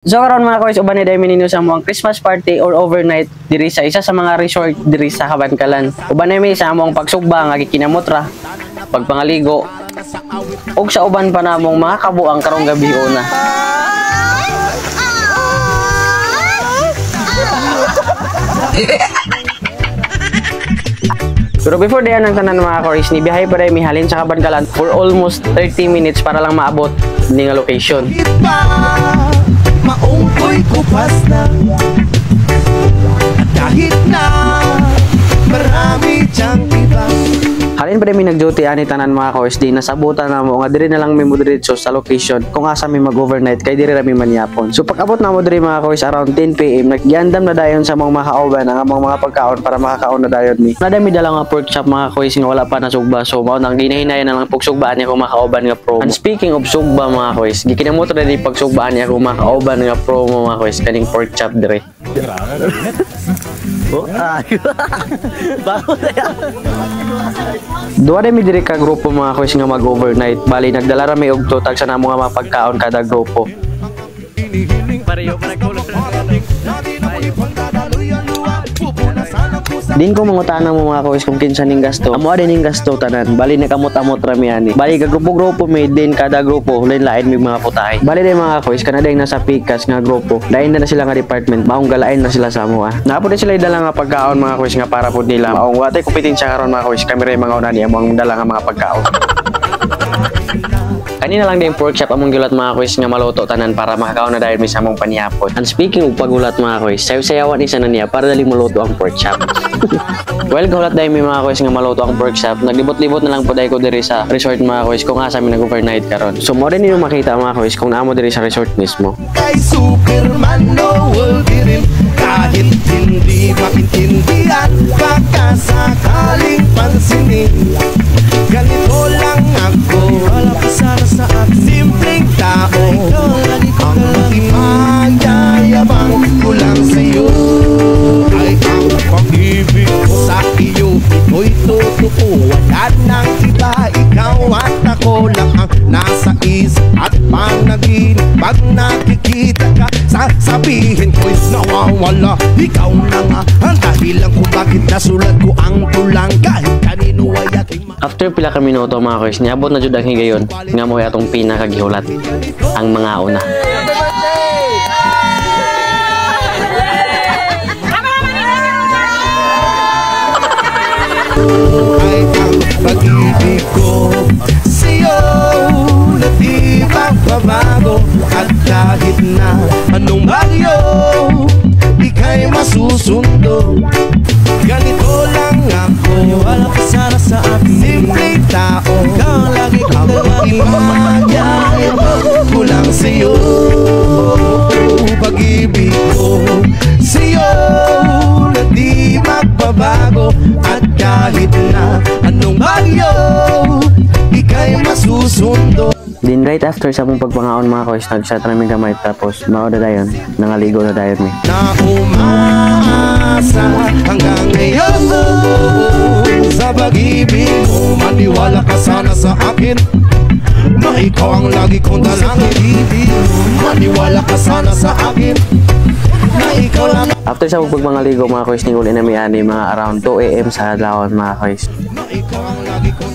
So karon mga kois, uban ni daymi ninyo sa among Christmas party or overnight diri sa isa sa mga resort diri sa Kabankalan. Uban nami sa among pagsugba nga gikinamot ra, pagpangaligo ug sa uban pa namong mga kabuang karong gabi una. Pero before dayan ang tanan mga kois, ni biyahe pa rin mihalin sa Kabankalan for almost 30 minutes para lang maabot ni nga location. Maungkoy kupas na kahit na marami diyang iba. Halin pa rin may nag-duty ani tanan mga ka-OSD, nasabutan na mo nga diri na lang may moderate sa location kung asa may mag-overnight kay diri ra may manyapon. So pag abot na mo diri mga ka-OS around 10 PM, nagyandam na dayon sa mga makauban ang among mga pagkaon para makakaon na dayon mi. Nadami dala nga pork chop mga ka-OS nga wala pa nasugba, so mao nang ginahinayan na lang pagsugbaan niya kung makauban nga promo. And speaking of sugba mga ka-OS, gikinamot ra di pagsugbaan niya kung makauban nga promo mga ka-OS kaning pork chop dire. Duwa rin mi diri ka grupo mga kois nga mag-overnight. Bali nagdala ra mi og tutag sa namo nga mapagkaon kada grupo. Pareho pa nagkulog. Din ko mangutana mo mga kois kung kinsa ning gasto. Amo din ning gasto tanan. Bali nakamot-amot ra mi ani. Bali ka grupo-grupo mi din kada grupo lain-lain mi mga putahe. Bali din mga kois kana ding nasa pikas nga grupo. Lain na sila nga department. Maong galain na sila sa amo ah. Napo din sila dala nga pagkaon mga kois nga para pud nila. Maong watay kompetensya karon mga kois. Kami ray mga una ni among dala nga mga pagkaon. Kanina lang din pork chop among gilat mga kois nga maluto tanan para makakaon na dahil mi sa among panihapon. And speaking of pagulat mga kois, sayaw-sayawan isa na niya para dali maluto ang pork chop. Well, gulat dahil mi mga kois nga maluto ang pork chop. Naglibot-libot na lang po dahil ko diri sa resort mga kois kung asa mi nag-overnight karon. So mo rin ninyo makita mga kois kung naamo diri sa resort mismo. Kay Superman no will be rin kahit hindi maintindihan baka sakaling pansinin. Ganito lang ako, wala pa sana sa akin simpleng tao. Ang imayayabang ko lang sa'yo ay ang pag-ibig ko sa iyo. Ito'y totoo, wala nang iba. Ikaw at ako lang ang nasa isip at panaginip. Pag nakikita ka, sasabihin ko'y nawawala. Ikaw na nga ang dahilan kung bakit nasulat ko ang tulang kahit kanino ay aking After pila ka minuto mga kois, niabot na jud ang higayon nga mo atong pinakagihulat ang mga una. Ay ang pag-ibig ko sa'yo na di magbabago. At kahit na anong bagyo ika'y masusundo. Ganito lang ako, wala pa sana sa akin simpleng tao. Ikaw ang lagi kong imayayabang ko lang sa'yo. Pag-ibig ko sa'yo na di magbabago. At kahit na anong bagyo ika'y masusundo. Din right after sa mong pagpangaon mga kois, nag-shot namin gamay tapos mao na dayon, nangaligo na dayon mi. Na umasa hanggang ngayon sa pag-ibig mo, maniwala ka sana sa akin na ikaw ang lagi kong dalangin. Maniwala ka sana sa akin na ikaw lang. After sa mong pagpangaligo mga kois, ninguli na mi ani mga around 2 AM sa adlaw mga kois. Na ikaw ang lagi kong